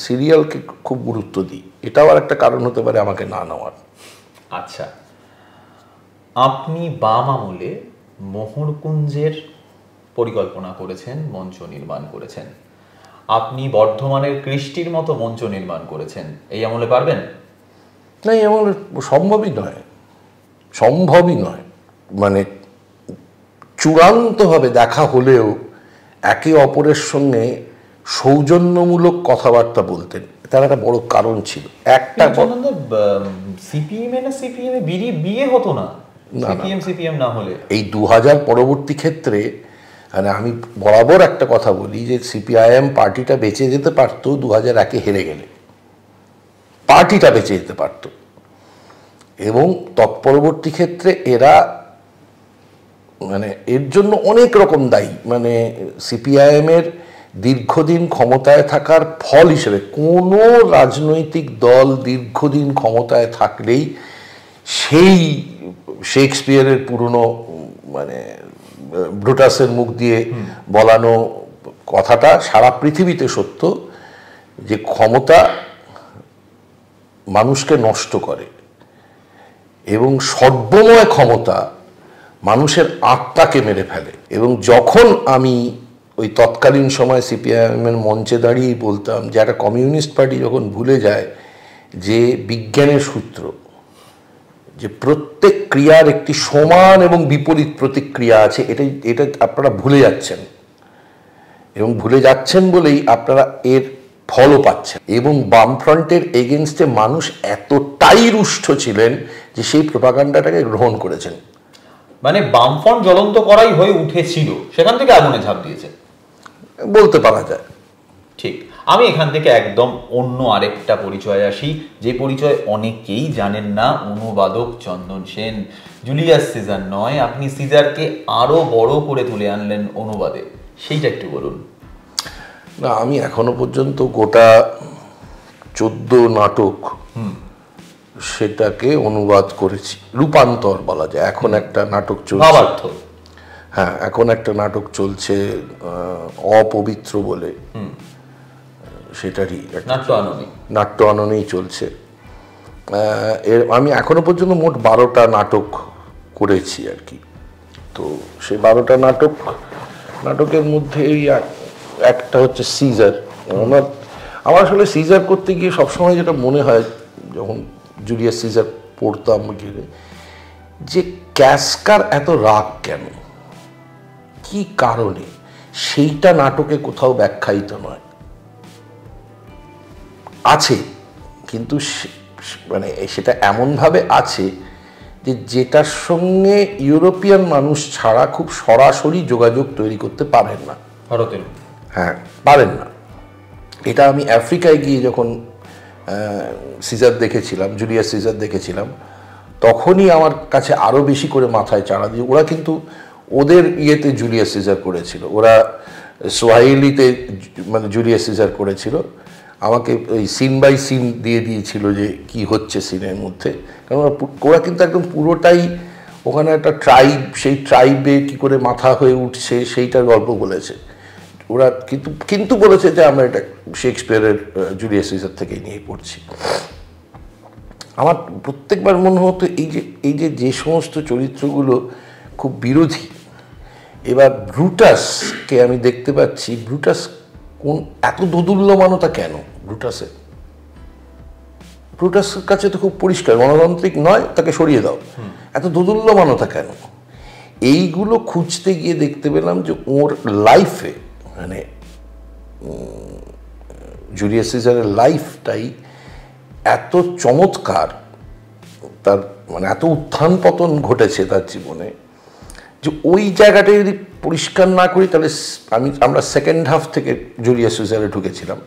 S2: সিরিয়ালকে খুব গুরুত্ব দিই। এটাও আর একটা কারণ হতে পারে আমাকে না নেওয়ার।
S1: আচ্ছা, আপনি বাম আমলে মোহরকুঞ্জের পরিকল্পনা করেছেন, মঞ্চ নির্মাণ করেছেন, আপনি বর্ধমানের কৃষ্টির মতো মঞ্চ নির্মাণ করেছেন, এই আমলে পারবেন?
S2: না, এই আমলে সম্ভবই নয়। মানে চূড়ান্তভাবে দেখা হলেও একে অপরের সঙ্গে সৌজন্যমূলক কথাবার্তা বলতেন, তার একটা বড় কারণ ছিল। একটা
S1: সিপিএম বিয়ে হতো না, সিপিএম না হলে
S2: এই 2000 পরবর্তী ক্ষেত্রে, মানে আমি বরাবর একটা কথা বলি যে সিপিআইএম পার্টিটা বেঁচে যেতে পারতো 2001-এ হেরে গেলে, পার্টিটা বেঁচে যেতে পারতো। এবং তৎপরবর্তী ক্ষেত্রে এরা মানে এর জন্য অনেক রকম দায়ী। মানে সিপিআইএমের দীর্ঘদিন ক্ষমতায় থাকার ফল হিসেবে, কোনো রাজনৈতিক দল দীর্ঘদিন ক্ষমতায় থাকলেই সেই শেক্সপিয়ারের পুরনো মানে ব্রুটাসের মুখ দিয়ে বলানো কথাটা সারা পৃথিবীতে সত্য, যে ক্ষমতা মানুষকে নষ্ট করে, এবং সর্বময় ক্ষমতা মানুষের আত্মাকে মেরে ফেলে। এবং যখন আমি ওই তৎকালীন সময় সিপিআইএমের মঞ্চে দাঁড়িয়েই বলতাম যে একটা কমিউনিস্ট পার্টি যখন ভুলে যায় যে বিজ্ঞানের সূত্র, যে প্রত্যেক ক্রিয়ার একটি সমান এবং বিপরীত প্রতিক্রিয়া আছে, এটা আপনারা ভুলে যাচ্ছেন, এবং ভুলে যাচ্ছেন বলেই আপনারা এর ফলও পাচ্ছেন। এবং বামফ্রন্টের এগেনস্টে মানুষ এতটাই রুষ্ট ছিলেন যে সেই প্রোপাগান্ডাটাকে গ্রহণ করেছেন।
S1: মানে বামফ্রন্ট জ্বলন্ত করাই হয়ে উঠেছিল, সেখান থেকে আগুনে ঝাঁপ দিয়েছে
S2: বলতে পারা যায়।
S1: ঠিক। আমি এখান থেকে একদম অন্য আরেকটা পরিচয় আসি, যে পরিচয় অনেকেই জানেন না। অনুবাদক চন্দন সেন। জুলিয়াস সিজার নয়, আপনি সিজারকে আরো বড় করে তুলে আনলেন অনুবাদে, সেইটা একটু বলুন।
S2: না, আমি এখনো পর্যন্ত গোটা 14 নাটক সেটাকে অনুবাদ করেছি, রূপান্তর বলা যায়। এখন একটা নাটক চলছে, হ্যাঁ এখন একটা নাটক চলছে অপবিত্র বলে, সেটারই নাট্য আননেই চলছে। আমি এখনো পর্যন্ত মোট 12টা নাটক করেছি আর কি। তো সেই 12টা নাটকের মধ্যে এই একটা হচ্ছে সিজার। আমার আসলে সিজার করতে গিয়ে সবসময় যেটা মনে হয়, যখন জুলিয়াস সিজার পড়তাম, যে ক্যাসকার এত রাগ কেন, কি কারণে, সেইটা নাটকে কোথাও ব্যাখ্যায়িত নয়। আছে, কিন্তু মানে সেটা এমনভাবে আছে যে যেটার সঙ্গে ইউরোপিয়ান মানুষ ছাড়া খুব সরাসরি যোগাযোগ তৈরি করতে পারেন না,
S1: ভারতের,
S2: হ্যাঁ পারেন না। এটা আমি আফ্রিকায় গিয়ে যখন সিজার দেখেছিলাম, জুলিয়াস সিজার দেখেছিলাম, তখনই আমার কাছে আরও বেশি করে মাথায় চাড়া দিয়ে, ওরা কিন্তু ওদের ইয়েতে জুলিয়াস সিজার করেছিল, ওরা সোয়াহিলিতে মানে জুলিয়াস সিজার করেছিল। আমাকে ওই সিন বাই সিন দিয়ে দিয়েছিল যে কি হচ্ছে সিনের মধ্যে, কারণ ওরা কিন্তু একদম পুরোটাই ওখানে একটা ট্রাইব, সেই ট্রাইবে কি করে মাথা হয়ে উঠছে সেইটার গল্প বলেছে ওরা, কিন্তু বলেছে যে আমরা এটা শেক্সপিয়ারের জুলিয়াস সিজার থেকেই নিয়ে পড়ছি। আমার প্রত্যেকবার মনে হতো যে সমস্ত চরিত্রগুলো খুব বিরোধী, এবার ব্রুটাসকে আমি দেখতে পাচ্ছি, ব্রুটাস কোন এত দোদুল্যমানতা কেন ব্রুটাসের কাছে তো খুব পরিষ্কার গণতান্ত্রিক নয়, তাকে সরিয়ে দাও, এত দোদুল্যমানতা কেন? এইগুলো খুঁজতে গিয়ে দেখতে পেলাম যে ওর লাইফে, মানে জুলিয়াস সিজারের লাইফটাই এত চমৎকার, তার মানে এত উত্থান পতন ঘটেছে তার জীবনে, যে ওই জায়গাটা যদি পরিষ্কার না করি তাহলে আমরা সেকেন্ড হাফ থেকে জুলিয়াস সিজারে ঢুকেছিলাম,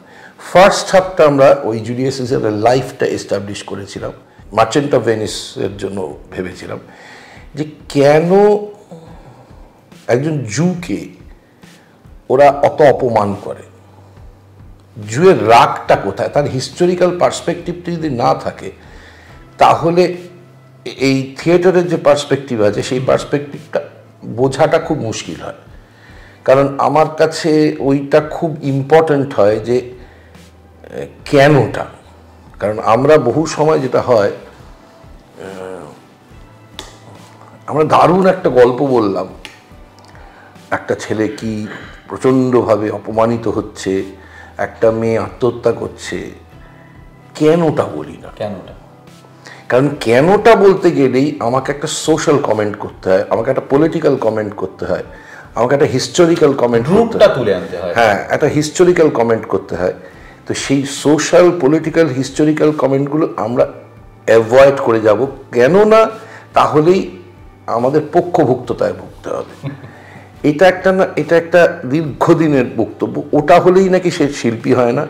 S2: ফার্স্ট হাফটা আমরা ওই জুলিয়াস সিজারের লাইফটা এস্টাবলিশ করেছিলাম, মার্চেন্ট অফ ভেনিসের জন্য ভেবেছিলাম যে কেন একজন জুকে ওরা অত অপমান করে, জুয়ের রাগটা কোথায়, তার হিস্টোরিক্যাল পার্সপেক্টিভটা যদি না থাকে তাহলে এই থিয়েটারের যে পার্সপেক্টিভ আছে সেই পার্সপেক্টিভটা বোঝাটা খুব মুশকিল হয়। কারণ আমার কাছে ওইটা খুব ইম্পর্ট্যান্ট হয় যে কেনটা, কারণ আমরা বহু সময় যেটা হয়, আমরা দারুণ একটা গল্প বললাম, একটা ছেলে কি প্রচণ্ডভাবে অপমানিত হচ্ছে, একটা মেয়ে আত্মহত্যা করছে, কেনটা বলি না। কারণ কেনটা বলতে গেলেই আমাকে একটা সোশ্যাল কমেন্ট করতে হয়, আমাকে একটা পলিটিক্যাল কমেন্ট করতে হয়, আমাকে একটা হিস্টোরিক্যাল কমেন্ট
S1: তুলে আনতে হয়,
S2: হ্যাঁ একটা হিস্টোরিক্যাল কমেন্ট করতে হয়। তো সেই সোশ্যাল পলিটিক্যাল হিস্টোরিক্যাল কমেন্টগুলো আমরা অ্যাভয়েড করে যাব, কেননা তাহলেই আমাদের পক্ষভুক্ততায় ভুগতে হবে। এটা একটা দীর্ঘদিনের বক্তব্য, ওটা হলেই নাকি সে শিল্পী হয় না।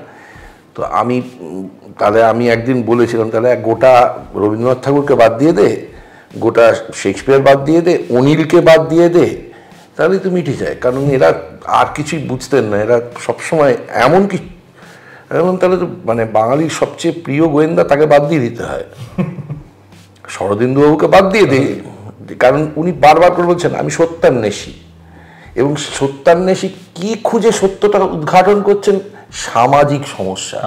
S2: তো আমি একদিন বলেছিলাম তাহলে গোটা রবীন্দ্রনাথ ঠাকুরকে বাদ দিয়ে দে, গোটা শেক্সপিয়ার বাদ দিয়ে দে, অনিলকে বাদ দিয়ে দে, তাহলেই তো মিটে যায়। কারণ এরা আর কিছুই বুঝতেন না, এরা সবসময় এমন তাহলে তো মানে বাঙালির সবচেয়ে প্রিয় গোয়েন্দা তাকে বাদ দিয়ে দিতে হয়, শরদিন্দুবাবুকে বাদ দিয়ে দে, কারণ উনি বারবার করে বলছেন আমি সত্যান্বেষী, এবং সত্যান্বেষী কি খুঁজে সত্যটা উদ্ঘাটন করছেন, সামাজিক সমস্যা।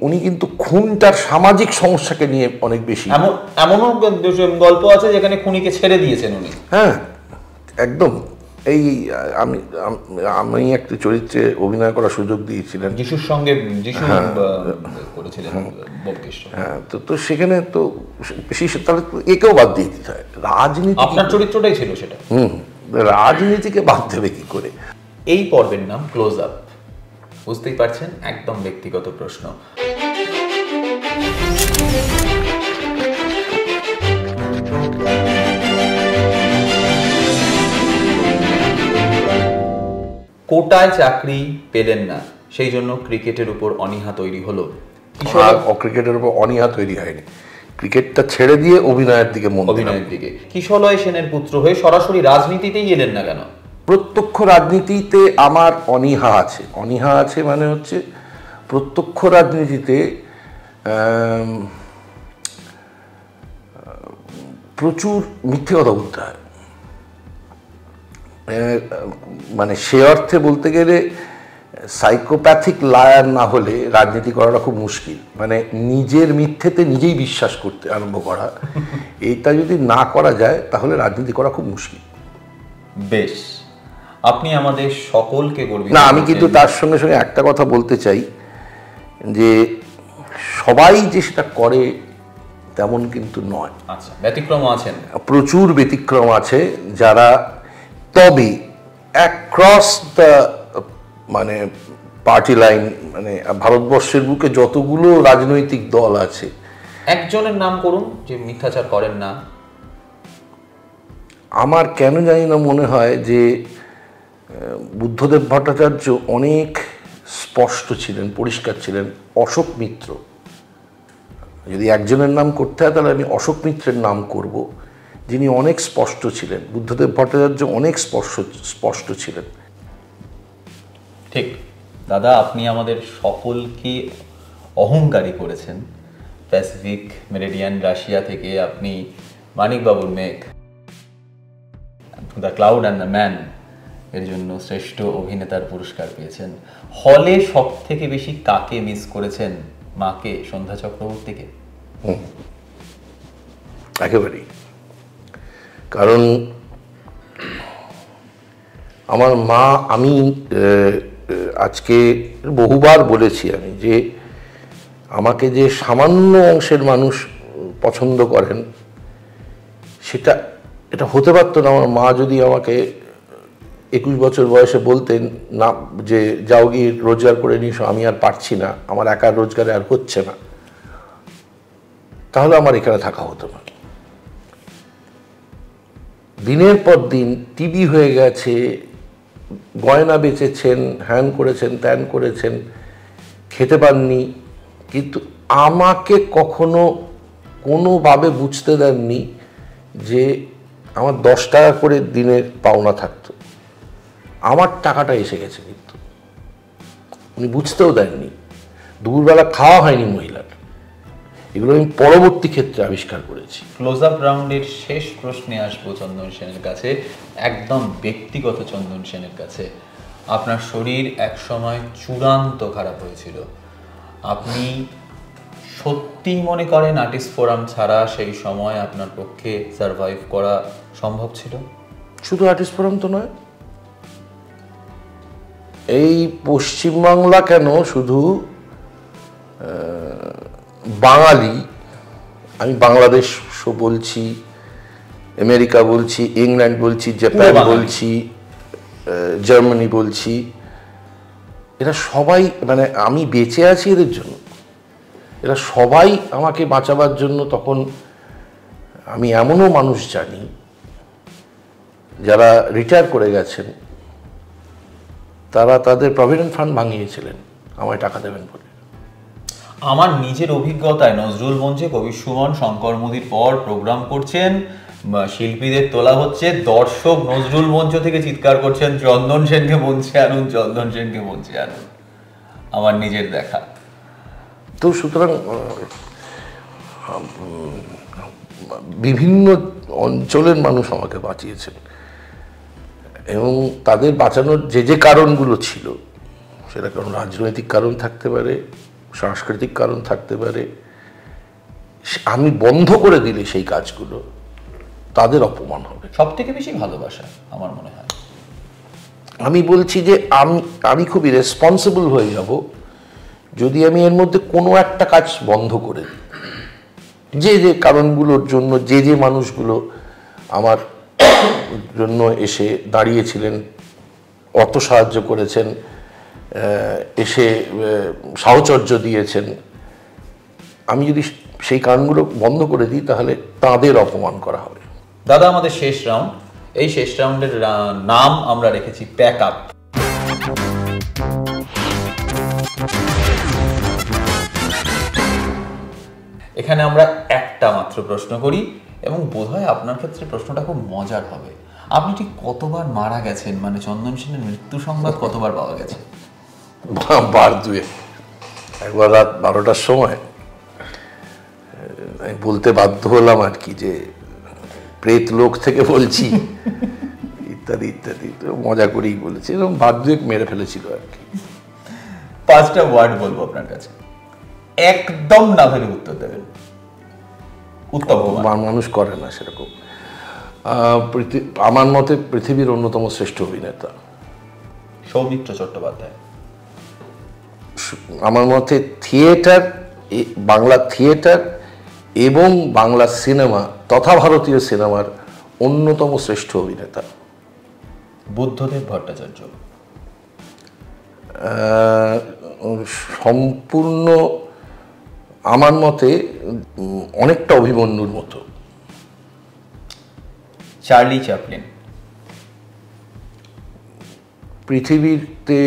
S2: উনি কিন্তু খুনটার সামাজিক সমস্যাকে নিয়ে অনেক বেশি,
S1: এমনও গল্প আছে যেখানে খুনিকে ছেড়ে দিয়েছেন উনি।
S2: হ্যাঁ একদম। এই আমি একটা চরিত্রে অভিনয় করার সুযোগ দিয়েছিলেন,
S1: যিশুর সঙ্গে করেছিলেন।
S2: হ্যাঁ, তো সেখানে তো তাহলে একেও বাদ দিয়ে দিতে হয়। রাজনীতি,
S1: আপনার চরিত্রটাই ছিল সেটা।
S2: রাজনীতিকে বাদ দেবে কি করে?
S1: এই পর্বের নাম ক্লোজ আপ, বুঝতেই পারছেন একদম ব্যক্তিগত প্রশ্ন। কোটায় চাকরি পেলেন না, সেই জন্য ক্রিকেটের উপর অনীহা তৈরি হলো।
S2: ক্রিকেটের উপর অনীহা তৈরি হয়নি, ক্রিকেটটা ছেড়ে দিয়ে অভিনয়ের দিকে।
S1: কিশলয় সেনের পুত্র হয়ে সরাসরি রাজনীতিতেই এলেন না কেন?
S2: প্রত্যক্ষ রাজনীতিতে আমার অনীহা আছে মানে হচ্ছে প্রত্যক্ষ রাজনীতিতে প্রচুর মিথ্যে কথা বলতে হয়, মানে সে অর্থে বলতে গেলে সাইকোপ্যাথিক লায়ার না হলে রাজনীতি করাটা খুব মুশকিল, মানে নিজের মিথ্যেতে নিজেই বিশ্বাস করতে আরম্ভ করা, এটা যদি না করা যায় তাহলে রাজনীতি করা খুব মুশকিল।
S1: বেশ, আপনি আমাদের সকলকে গর্বিত
S2: না, আমি কিন্তু তার সঙ্গে সঙ্গে একটা কথা বলতে চাই যে সবাই যে সেটা করে তেমন কিন্তু নয়।
S1: আচ্ছা, ব্যতিক্রম আছেন,
S2: প্রচুর ব্যতিক্রম আছে যারা, তবে অ্যাক্রস দ্য মানে পার্টি লাইন, মানে ভারতবর্ষের বুকে যতগুলো রাজনৈতিক দল আছে,
S1: একজনের নাম করুন যে মিথ্যাচার করেন না।
S2: আমার কেন জানি না মনে হয় যে বুদ্ধদেব ভট্টাচার্য অনেক স্পষ্ট ছিলেন, পরিষ্কার ছিলেন। অশোক মিত্র, যদি একজনের নাম করতে হয় তাহলে আমি অশোক মিত্রের নাম করব, যিনি অনেক স্পষ্ট ছিলেন। বুদ্ধদেব ভট্টাচার্য অনেক স্পষ্ট ছিলেন।
S1: ঠিক দাদা, আপনি আমাদের সকলকে অহংকারী করেছেন। প্যাসিফিক মেরিডিয়ান রাশিয়া থেকে আপনি মানিকবাবুর মেঘ। The cloud and the man এর জন্য শ্রেষ্ঠ অভিনেতার পুরস্কার পেয়েছেন। হলে সব থেকে বেশি কাকে মিস করেছেন? মাকে, সন্ধ্যা চক্রবর্তীকে?
S2: একেবারেই। কারণ আমার মা, আমি আজকে বহুবার বলেছি আমি যে আমাকে যে সামান্য অংশের মানুষ পছন্দ করেন এটা হতে পারতো না আমার মা যদি আমাকে 21 বছর বয়সে বলতেন না যে যাও গিয়ে রোজগার করে নিস, আমি আর পারছি না, আমার একার রোজগারে আর হচ্ছে না, তাহলে আমার এখানে থাকা হতো না। দিনের পর দিন টিভি হয়ে গেছে, গয়না বেচেছেন, হ্যান করেছেন, ত্যান করেছেন, খেতে পাননি, কিন্তু আমাকে কখনো কোনোভাবে বুঝতে দেননি যে আমার 10 টাকা করে দিনের পাওনা থাকতো, আমার টাকাটা এসে গেছে, কিন্তু উনি বুঝতেও দেননি। দুপুরবেলা খাওয়া হয়নি মহিলার, এগুলো আমি পরবর্তী ক্ষেত্রে আবিষ্কার করেছি।
S1: ক্লোজ আপ রাউন্ডের শেষ প্রশ্নে আসবো চন্দন সেনের কাছে, একদম ব্যক্তিগত চন্দন সেনের কাছে। আপনার শরীর এক সময় চূড়ান্ত খারাপ হয়েছিল, আপনি সত্যি মনে করেন আর্টিস্ট ফোরাম ছাড়া সেই সময় আপনার পক্ষে সার্ভাইভ করা সম্ভব ছিল?
S2: শুধু আর্টিস্ট ফোরাম তো নয়, এই পশ্চিমবাংলা কেন, শুধু বাঙালি, আমি বাংলাদেশ বলছি, আমেরিকা বলছি, ইংল্যান্ড বলছি, জাপান বলছি, জার্মানি বলছি, এরা সবাই, মানে আমি বেঁচে আছি এদের জন্য, এরা সবাই আমাকে বাঁচাবার জন্য। তখন আমি এমনও মানুষ জানি যারা রিটায়ার করে গেছেন, তারা তাদের প্রভিডেন্ট ফান্ড ভাঙিয়েছিলেন আমায় টাকা দেবেন বলে।
S1: আমার নিজের অভিজ্ঞতায় নজরুল মঞ্চে কবি সুমন, শঙ্কর মুদির পর প্রোগ্রাম করছেন, শিল্পীদের তোলা হচ্ছে, দর্শক নজরুল মঞ্চ থেকে চিৎকার করছেন চন্দন সেনকে মঞ্চে আনুন, চন্দন সেনকে মঞ্চে আনুন। আমার নিজের দেখা।
S2: তো সুতরাং বিভিন্ন অঞ্চলের মানুষ আমাকে বাঁচিয়েছেন, এবং তাদের বাঁচানোর যে কারণগুলো ছিল, সেটা কারণ রাজনৈতিক কারণ থাকতে পারে, সাংস্কৃতিক কারণ থাকতে পারে, আমি বন্ধ করে দিলে সেই কাজগুলো তাদের অপমান হবে।
S1: সব থেকে বেশি ভালোবাসা আমার মনে হয়,
S2: আমি বলছি যে আমি খুবই রেসপন্সিবল হয়ে যাব যদি আমি এর মধ্যে কোনো একটা কাজ বন্ধ করে দিই। যে কারণগুলোর জন্য যে মানুষগুলো আমার জন্য এসে দাঁড়িয়েছিলেন, অর্থ সাহায্য করেছেন, এসে সাহচর্য দিয়েছেন, আমি যদি সেই কারণগুলো বন্ধ করে দিই তাহলে তাদের অপমান করা হবে।
S1: দাদা, আমাদের শেষ রাউন্ড, এই শেষ রাউন্ডের নাম আমরা রেখেছি প্যাক আপ। এখানে আমরা একটা মাত্র প্রশ্ন করি, এবং বোধহয় আপনার ক্ষেত্রে প্রশ্নটা খুব মজার হবে। আপনি ঠিক কতবার মারা গেছেন, মানে চন্দন সেনের মৃত্যু সংবাদ কতবার পাওয়া গেছে?
S2: বার দুয়ে। একবার রাত 12টার সময় আমি বলতে বাধ্য হলাম আর কি, যে প্রেত লোক থেকে বলছি ইত্যাদি ইত্যাদি, তো মজা করেই বলেছি, এরকম বার দুয়েক মেরে ফেলেছিল আর কি।
S1: 5টা ওয়ার্ড বলবো আপনার কাছে, একদম না ভেবে উত্তর দেবেন। উত্তম
S2: মানুষ করে না সেরকম। আমার মতে পৃথিবীর অন্যতম শ্রেষ্ঠ অভিনেতা
S1: সৌমিত্র চট্টোপাধ্যায়।
S2: আমার মতে থিয়েটার, বাংলা থিয়েটার এবং বাংলা সিনেমা তথা ভারতীয় সিনেমার অন্যতম শ্রেষ্ঠ অভিনেতা
S1: বুদ্ধদেব ভট্টাচার্য।
S2: সম্পূর্ণ আমার মতে অনেকটা অভিমন্যুর মতো।
S1: Charlie Chaplin.
S2: পৃথিবীতে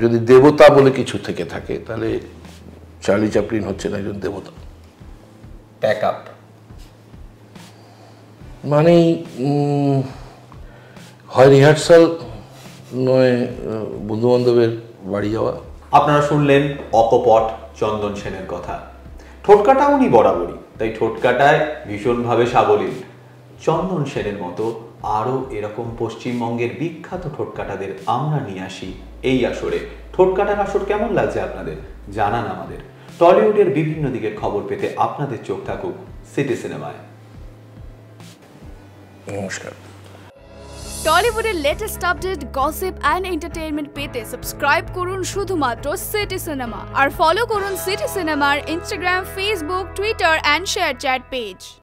S2: যদি দেবতা বলে কিছু থেকে থাকে তাহলে চার্লি চ্যাপলিন হচ্ছেন একজন দেবতা।
S1: প্যাক আপ
S2: মানে হয় রিহার্সাল, নয় বন্ধু বান্ধবের বাড়ি যাওয়া।
S1: আপনারা শুনলেন অকপট চন্দন সেনের কথা। ঠোঁটকাটা উনি বরাবরই, তাই ঠোঁটকাটায় ভীষণভাবে সাবলীল। চন্দন সেনের মতো আরও এরকম পশ্চিমবঙ্গের বিখ্যাত ঠোঁটকাটাদের আমরা নিয়ে আসি এই আসরে। ঠোঁটকাটার আসর কেমন লাগছে আপনাদের জানান আমাদের। টলিউডের বিভিন্ন দিকের খবর পেতে আপনাদের চোখ থাকুক সিটি সিনেমায়।
S2: নমস্কার।
S3: টলিউডের latest update, gossip and entertainment পেতে সাবস্ক্রাইব করুন শুধুমাত্র সিটি সিনেমা, আর ফলো করুন সিটি সিনেমার Instagram, Facebook, Twitter and ShareChat page.